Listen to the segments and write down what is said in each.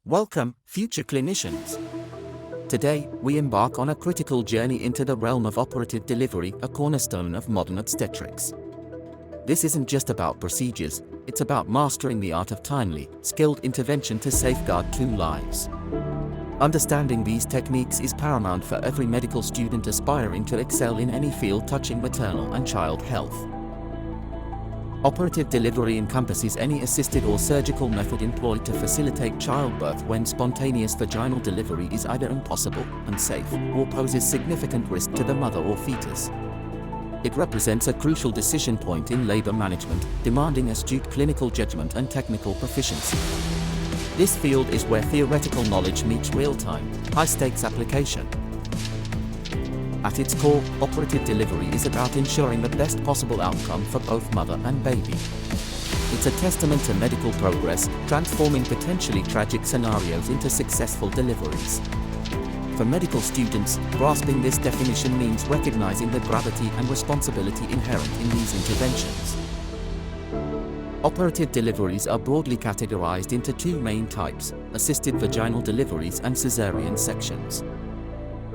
Welcome, future clinicians. Today, we embark on a critical journey into the realm of operative delivery, a cornerstone of modern obstetrics. This isn't just about procedures, it's about mastering the art of timely, skilled intervention to safeguard two lives. Understanding these techniques is paramount for every medical student aspiring to excel in any field touching maternal and child health. Operative delivery encompasses any assisted or surgical method employed to facilitate childbirth when spontaneous vaginal delivery is either impossible, unsafe, or poses significant risk to the mother or fetus. It represents a crucial decision point in labor management, demanding astute clinical judgment and technical proficiency. This field is where theoretical knowledge meets real-time, high-stakes application. At its core, operative delivery is about ensuring the best possible outcome for both mother and baby. It's a testament to medical progress, transforming potentially tragic scenarios into successful deliveries. For medical students, grasping this definition means recognizing the gravity and responsibility inherent in these interventions. Operative deliveries are broadly categorized into two main types: assisted vaginal deliveries and cesarean sections.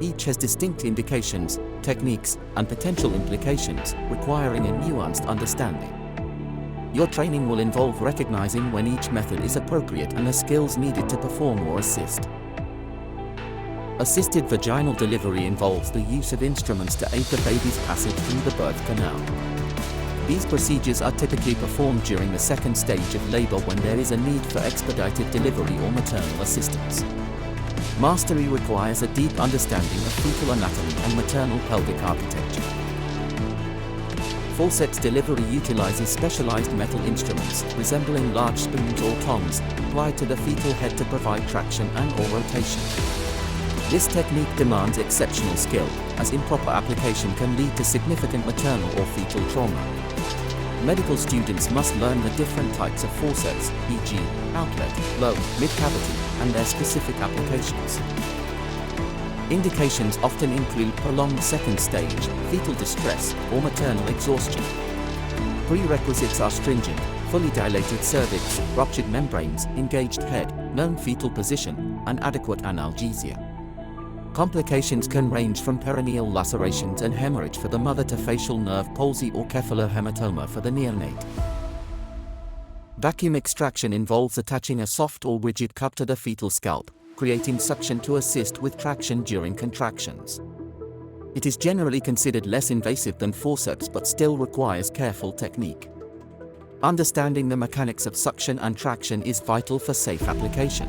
Each has distinct indications, techniques, and potential implications, requiring a nuanced understanding. Your training will involve recognizing when each method is appropriate and the skills needed to perform or assist. Assisted vaginal delivery involves the use of instruments to aid the baby's passage through the birth canal. These procedures are typically performed during the second stage of labor when there is a need for expedited delivery or maternal assistance. Mastery requires a deep understanding of fetal anatomy and maternal pelvic architecture. Forceps delivery utilizes specialized metal instruments, resembling large spoons or tongs, applied to the fetal head to provide traction and/or rotation. This technique demands exceptional skill, as improper application can lead to significant maternal or fetal trauma. Medical students must learn the different types of forceps, e.g., outlet, low, mid-cavity, and their specific applications. Indications often include prolonged second stage, fetal distress, or maternal exhaustion. Prerequisites are stringent, fully dilated cervix, ruptured membranes, engaged head, known fetal position, and adequate analgesia. Complications can range from perineal lacerations and hemorrhage for the mother to facial nerve palsy or cephalorhematoma for the neonate. Vacuum extraction involves attaching a soft or rigid cup to the fetal scalp, creating suction to assist with traction during contractions. It is generally considered less invasive than forceps but still requires careful technique. Understanding the mechanics of suction and traction is vital for safe application.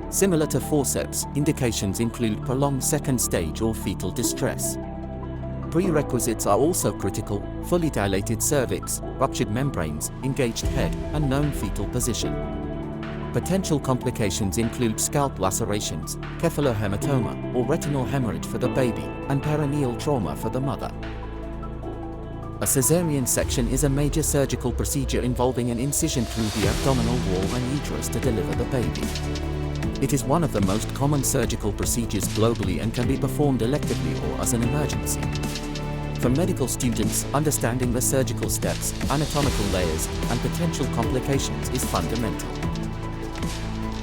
Similar to forceps, indications include prolonged second stage or fetal distress. Prerequisites are also critical: fully dilated cervix, ruptured membranes, engaged head, and known fetal position. Potential complications include scalp lacerations, cephalorhematoma, or retinal hemorrhage for the baby, and perineal trauma for the mother. A caesarean section is a major surgical procedure involving an incision through the abdominal wall and uterus to deliver the baby. It is one of the most common surgical procedures globally and can be performed electively or as an emergency. For medical students, understanding the surgical steps, anatomical layers, and potential complications is fundamental.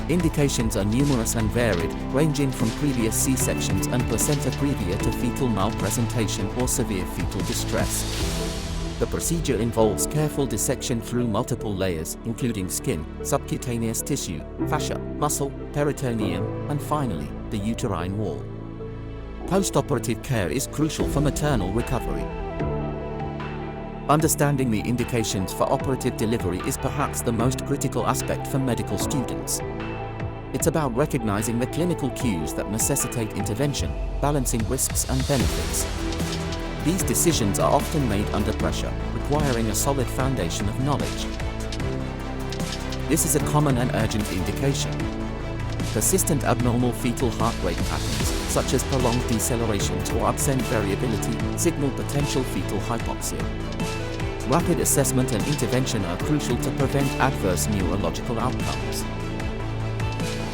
Indications are numerous and varied, ranging from previous C-sections and placenta previa to fetal malpresentation or severe fetal distress. The procedure involves careful dissection through multiple layers, including skin, subcutaneous tissue, fascia, muscle, peritoneum, and finally, the uterine wall. Post-operative care is crucial for maternal recovery. Understanding the indications for operative delivery is perhaps the most critical aspect for medical students. It's about recognizing the clinical cues that necessitate intervention, balancing risks and benefits. These decisions are often made under pressure, requiring a solid foundation of knowledge. This is a common and urgent indication. Persistent abnormal fetal heart rate patterns, such as prolonged decelerations or absent variability, signal potential fetal hypoxia. Rapid assessment and intervention are crucial to prevent adverse neurological outcomes.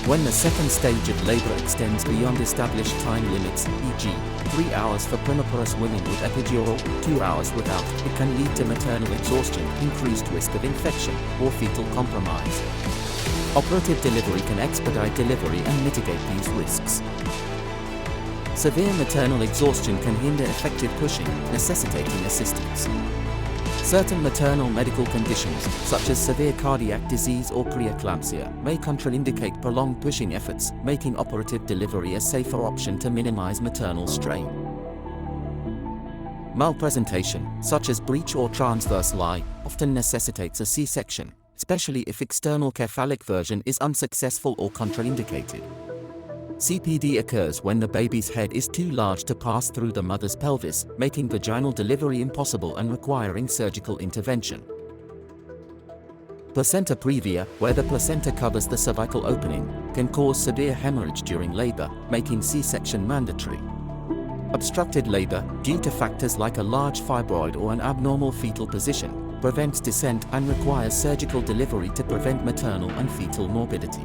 When the second stage of labor extends beyond established time limits, e.g., 3 hours for prematurous women with epidural, 2 hours without, it can lead to maternal exhaustion, increased risk of infection, or fetal compromise. Operative delivery can expedite delivery and mitigate these risks. Severe maternal exhaustion can hinder effective pushing, necessitating assistance. Certain maternal medical conditions, such as severe cardiac disease or preeclampsia, may contraindicate prolonged pushing efforts, making operative delivery a safer option to minimize maternal strain. Malpresentation, such as breech or transverse lie, often necessitates a C-section, especially if external cephalic version is unsuccessful or contraindicated. CPD occurs when the baby's head is too large to pass through the mother's pelvis, making vaginal delivery impossible and requiring surgical intervention. Placenta previa, where the placenta covers the cervical opening, can cause severe hemorrhage during labor, making C-section mandatory. Obstructed labor, due to factors like a large fibroid or an abnormal fetal position, prevents descent and requires surgical delivery to prevent maternal and fetal morbidity.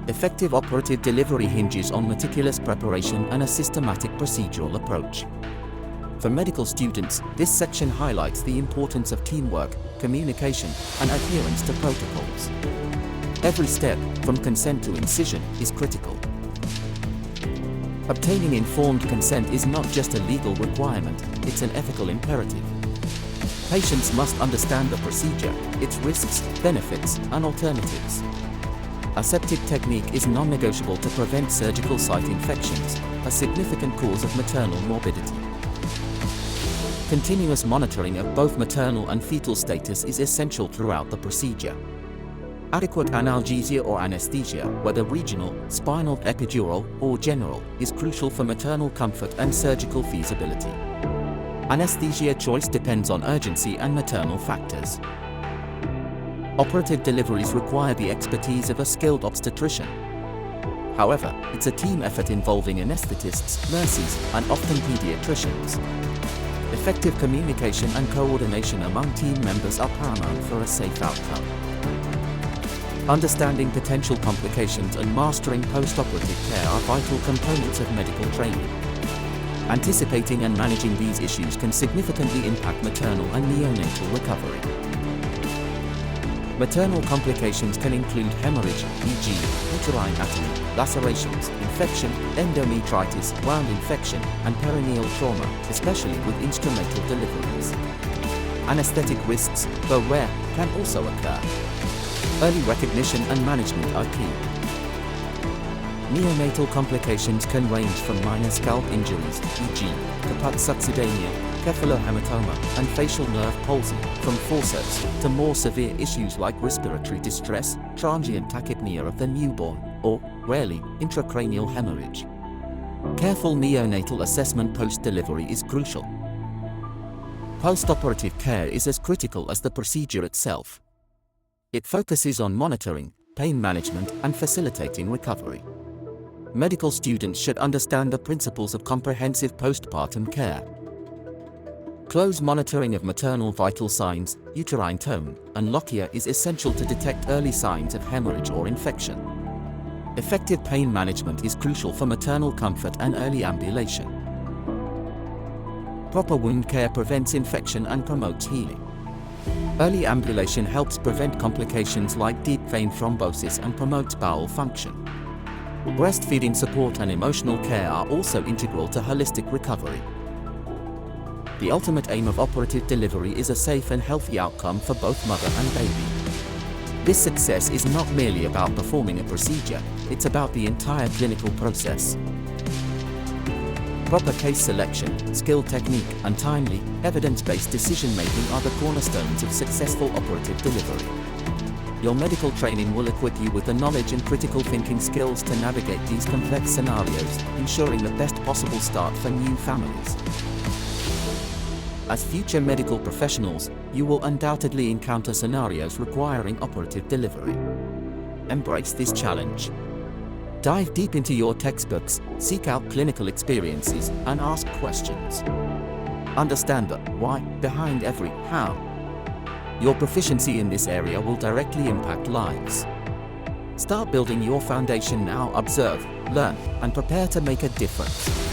Effective operative delivery hinges on meticulous preparation and a systematic procedural approach. For medical students, this section highlights the importance of teamwork, communication, and adherence to protocols. Every step, from consent to incision, is critical. Obtaining informed consent is not just a legal requirement, it's an ethical imperative. Patients must understand the procedure, its risks, benefits, and alternatives. Aseptic technique is non-negotiable to prevent surgical site infections, a significant cause of maternal morbidity. Continuous monitoring of both maternal and fetal status is essential throughout the procedure. Adequate analgesia or anesthesia, whether regional, spinal, epidural, or general, is crucial for maternal comfort and surgical feasibility. Anesthesia choice depends on urgency and maternal factors. Operative deliveries require the expertise of a skilled obstetrician. However, it's a team effort involving anesthetists, nurses, and often pediatricians. Effective communication and coordination among team members are paramount for a safe outcome. Understanding potential complications and mastering post-operative care are vital components of medical training. Anticipating and managing these issues can significantly impact maternal and neonatal recovery. Maternal complications can include hemorrhage, e.g., uterine atony, lacerations, infection, endometritis, wound infection, and perineal trauma, especially with instrumental deliveries. Anesthetic risks, though rare, can also occur. Early recognition and management are key. Neonatal complications can range from minor scalp injuries, e.g., caput succedanea, cephalohematoma, and facial nerve palsy, from forceps, to more severe issues like respiratory distress, transient tachypnea of the newborn, or, rarely, intracranial hemorrhage. Careful neonatal assessment post-delivery is crucial. Post-operative care is as critical as the procedure itself. It focuses on monitoring, pain management, and facilitating recovery. Medical students should understand the principles of comprehensive postpartum care. Close monitoring of maternal vital signs, uterine tone, and lochia is essential to detect early signs of hemorrhage or infection. Effective pain management is crucial for maternal comfort and early ambulation. Proper wound care prevents infection and promotes healing. Early ambulation helps prevent complications like deep vein thrombosis and promotes bowel function. Breastfeeding support and emotional care are also integral to holistic recovery. The ultimate aim of operative delivery is a safe and healthy outcome for both mother and baby. This success is not merely about performing a procedure, it's about the entire clinical process. Proper case selection, skilled technique, and timely, evidence-based decision-making are the cornerstones of successful operative delivery. Your medical training will equip you with the knowledge and critical thinking skills to navigate these complex scenarios, ensuring the best possible start for new families. As future medical professionals, you will undoubtedly encounter scenarios requiring operative delivery. Embrace this challenge. Dive deep into your textbooks, seek out clinical experiences, and ask questions. Understand the why behind every how. Your proficiency in this area will directly impact lives. Start building your foundation now. Observe, learn, and prepare to make a difference.